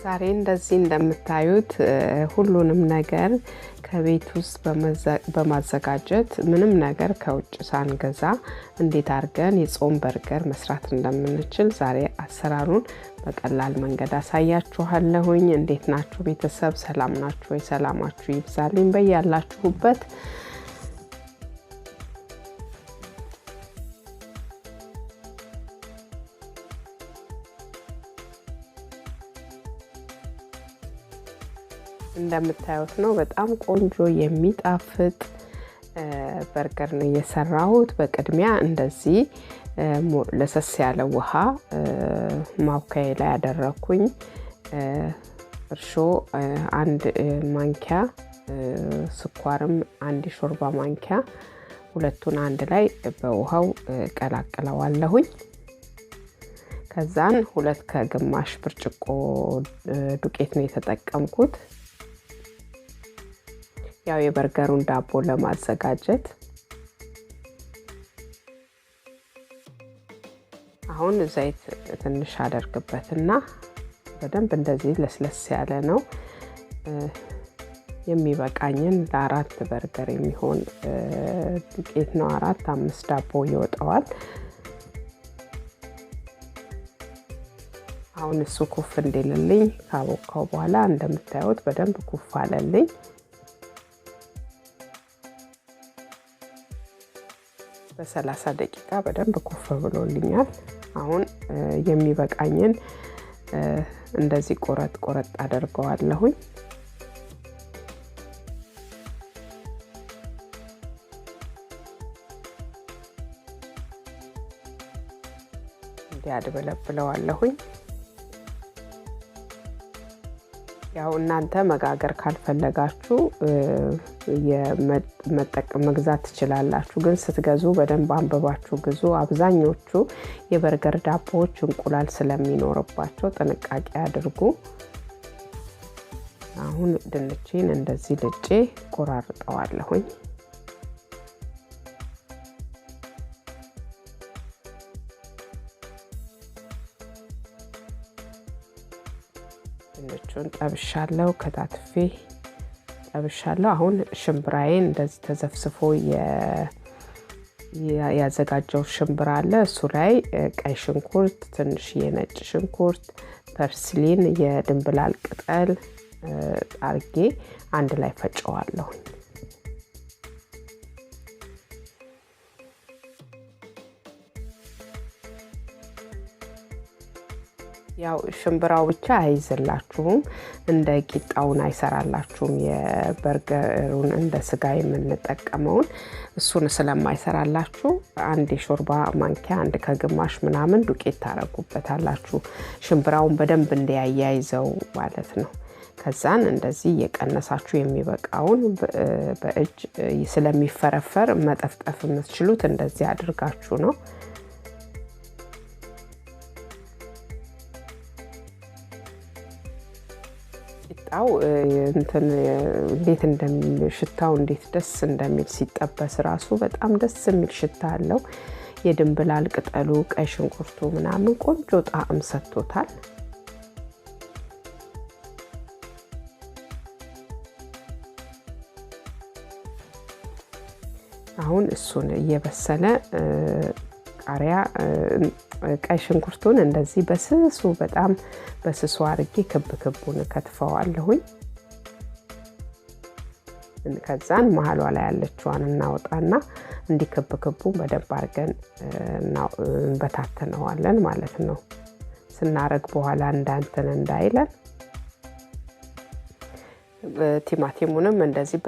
ዛሬ እንደዚህ እንደምታዩት ሁሉንም ነገር ከቤት ውስጥ በማዘጋጀት ምንም ነገር ከውጭ ሳንገዛ እንዴት አድርገን የጾም በርገር መስራት እንደምንችል ዛሬ አሰራሩን በቀላል መንገድ አሳያችኋለሁኝ። እንዴት ናችሁ ቤተሰብ? ሰላም ናችሁ ወይ? ሰላማችሁ ይብዛልኝ በያላችሁበት። እንደምታዩት ነው በጣም ቆንጆ የሚጣፍጥ በርገር ነው የሰራሁት። በቅድሚያ እንደዚህ ለሰስ ያለ ውሃ ማውካዬ ላይ ያደረኩኝ። እርሾ 1 ማንኪያ፣ ስኳርም 1 ሾርባ ማንኪያ፣ ሁለቱን አንድ ላይ በውሃው ቀላቅለዋለሁኝ። ከዛን 2 ከግማሽ ብርጭቆ ዱቄት ነው የተጠቀምኩት። ያው የበርገሩን ዳቦ ለማዘጋጀት አሁን ዘይት ትንሽ አደርግበትና በደንብ እንደዚህ ለስለስ ያለ ነው የሚበቃኝን ለ4 በርገር የሚሆን ዱቄት ነው። 4-5 ዳቦ ይወጣዋል። አሁን እሱ ኩፍ እንዲልልኝ ካቦካው በኋላ እንደምታዩት በደንብ ኩፍ አለልኝ። በ30 ደቂቃ በደንብ ኩፍ ብሎልኛል። አሁን የሚበቃኝን እንደዚህ ቆረጥ አደርገዋለሁኝ። እንዲያድበለብለዋለሁኝ። ያው እናንተ መጋገር ካልፈለጋችሁ መግዛት ትችላላችሁ። ግን ስትገዙ በደንብ አንብባችሁ ግዙ። አብዛኞቹ የበርገር ዳቦዎች እንቁላል ስለሚኖርባቸው ጥንቃቄ አድርጉ። አሁን ድንቼን እንደዚህ ልጬ ቆራርጠዋለሁኝ። ድንቹን ጠብሻለሁ፣ ከታትፌ ጠብሻለሁ። አሁን ሽምብራዬን እንደዚህ ተዘፍስፎ ያዘጋጀው ሽምብራ አለ። እሱ ላይ ቀይ ሽንኩርት፣ ትንሽ የነጭ ሽንኩርት፣ ፐርስሊን፣ የድንብላል ቅጠል አርጌ አንድ ላይ ፈጨዋለሁ። ያው ሽምብራው ብቻ አይዝላችሁም፣ እንደ ቂጣውን አይሰራላችሁም። የበርገሩን እንደ ስጋ የምንጠቀመውን እሱን ስለማይሰራላችሁ 1 የሾርባ ማንኪያ 1 ከግማሽ ምናምን ዱቄት ታረጉበታላችሁ፣ ሽምብራውን በደንብ እንዲያያይዘው ማለት ነው። ከዛን እንደዚህ እየቀነሳችሁ የሚበቃውን በእጅ ስለሚፈረፈር መጠፍጠፍ የምትችሉት እንደዚህ አድርጋችሁ ነው። ቂጣው እንዴት ሽታው እንዴት ደስ እንደሚል ሲጠበስ ራሱ በጣም ደስ የሚል ሽታ አለው። የድንብላል ቅጠሉ፣ ቀይ ሽንኩርቱ ምናምን ቆንጆ ጣዕም ሰጥቶታል። አሁን እሱን እየበሰለ ቃሪያ፣ ቀይ ሽንኩርቱን እንደዚህ በስሱ በጣም በስሱ አርጌ ክቡን ከትፈዋለሁኝ። ከዛን መሃሏ ላይ ያለችዋን እናወጣና እንዲህ ክቡ በደንብ አርገን በታተነዋለን ማለት ነው። ስናረግ በኋላ እንዳይለን ቲማቲሙንም እንደዚህ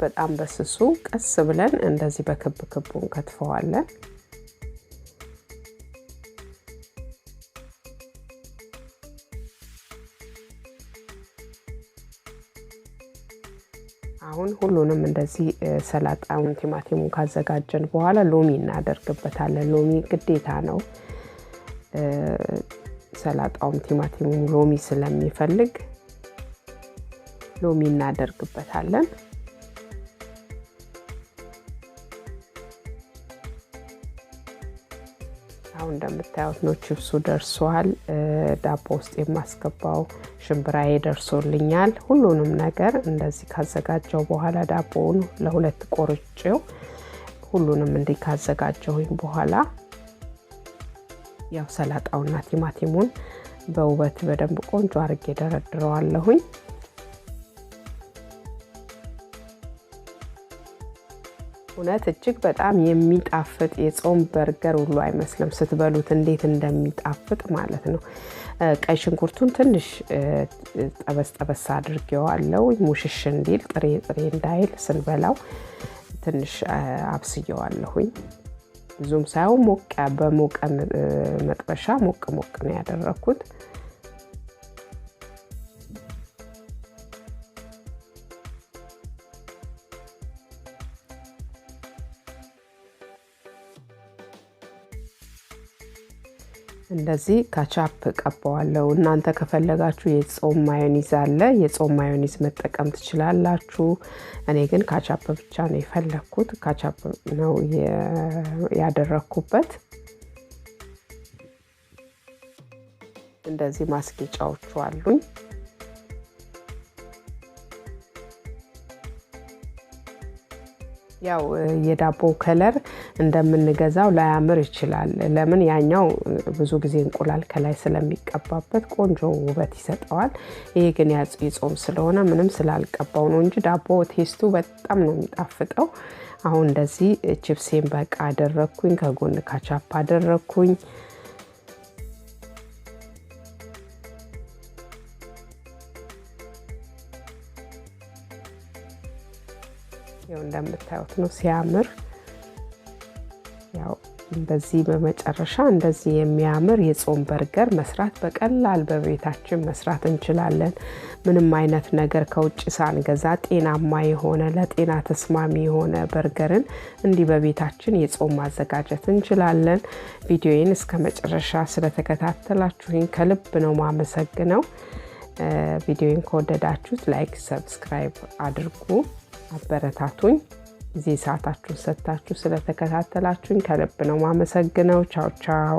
በጣም በስሱ ቀስ ብለን እንደዚህ በክቡን ከትፈዋለን። አሁን ሁሉንም እንደዚህ ሰላጣውን ቲማቲሙን ካዘጋጀን በኋላ ሎሚ እናደርግበታለን። ሎሚ ግዴታ ነው። ሰላጣውም ቲማቲሙም ሎሚ ስለሚፈልግ ሎሚ እናደርግበታለን። ያው እንደምታዩት ነው ቺፕሱ ደርሷል። ዳቦ ውስጥ የማስገባው ሽምብራዬ ደርሶልኛል። ሁሉንም ነገር እንደዚህ ካዘጋጀው በኋላ ዳቦውን ለሁለት ቆርጬው ሁሉንም እንዲህ ካዘጋጀሁኝ በኋላ ያው ሰላጣውና ቲማቲሙን በውበት በደንብ ቆንጆ አድርጌ ደረድረዋለሁኝ። እውነት እጅግ በጣም የሚጣፍጥ የጾም በርገር ሁሉ አይመስልም ስትበሉት እንዴት እንደሚጣፍጥ ማለት ነው። ቀይ ሽንኩርቱን ትንሽ ጠበስ አድርጌዋለሁ ሙሽሽ እንዲል ጥሬ እንዳይል ስንበላው ትንሽ አብስየዋለሁኝ። ብዙም ሳይሆን በሞቀ መጥበሻ ሞቅ ነው ያደረኩት። እንደዚህ ካቻፕ ቀባዋለሁ። እናንተ ከፈለጋችሁ የጾም ማዮኒዝ አለ፣ የጾም ማዮኒዝ መጠቀም ትችላላችሁ። እኔ ግን ካቻፕ ብቻ ነው የፈለኩት። ካቻፕ ነው ያደረኩበት። እንደዚህ ማስጌጫዎቹ አሉኝ። ያው የዳቦ ከለር እንደምንገዛው ላያምር ይችላል። ለምን ያኛው ብዙ ጊዜ እንቁላል ከላይ ስለሚቀባበት ቆንጆ ውበት ይሰጠዋል። ይሄ ግን የጾም ስለሆነ ምንም ስላልቀባው ነው እንጂ ዳቦ ቴስቱ በጣም ነው የሚጣፍጠው። አሁን እንደዚህ ቺፕሴን በቃ አደረኩኝ፣ ከጎን ካቻፕ አደረኩኝ። ያው እንደምታዩት ነው ሲያምር። ያው እንደዚህ በመጨረሻ እንደዚህ የሚያምር የጾም በርገር መስራት በቀላል በቤታችን መስራት እንችላለን። ምንም አይነት ነገር ከውጭ ሳንገዛ ጤናማ የሆነ ለጤና ተስማሚ የሆነ በርገርን እንዲህ በቤታችን የጾም ማዘጋጀት እንችላለን። ቪዲዮዬን እስከመጨረሻ ስለተከታተላችሁኝ ከልብ ነው ማመሰግነው። ቪዲዮዬን ከወደዳችሁት ላይክ፣ ሰብስክራይብ አድርጉ። አበረታቱኝ። እዚህ ሰዓታችሁን ሰጣችሁ ስለተከታተላችሁኝ ከልብ ነው ማመሰግነው። ቻው ቻው።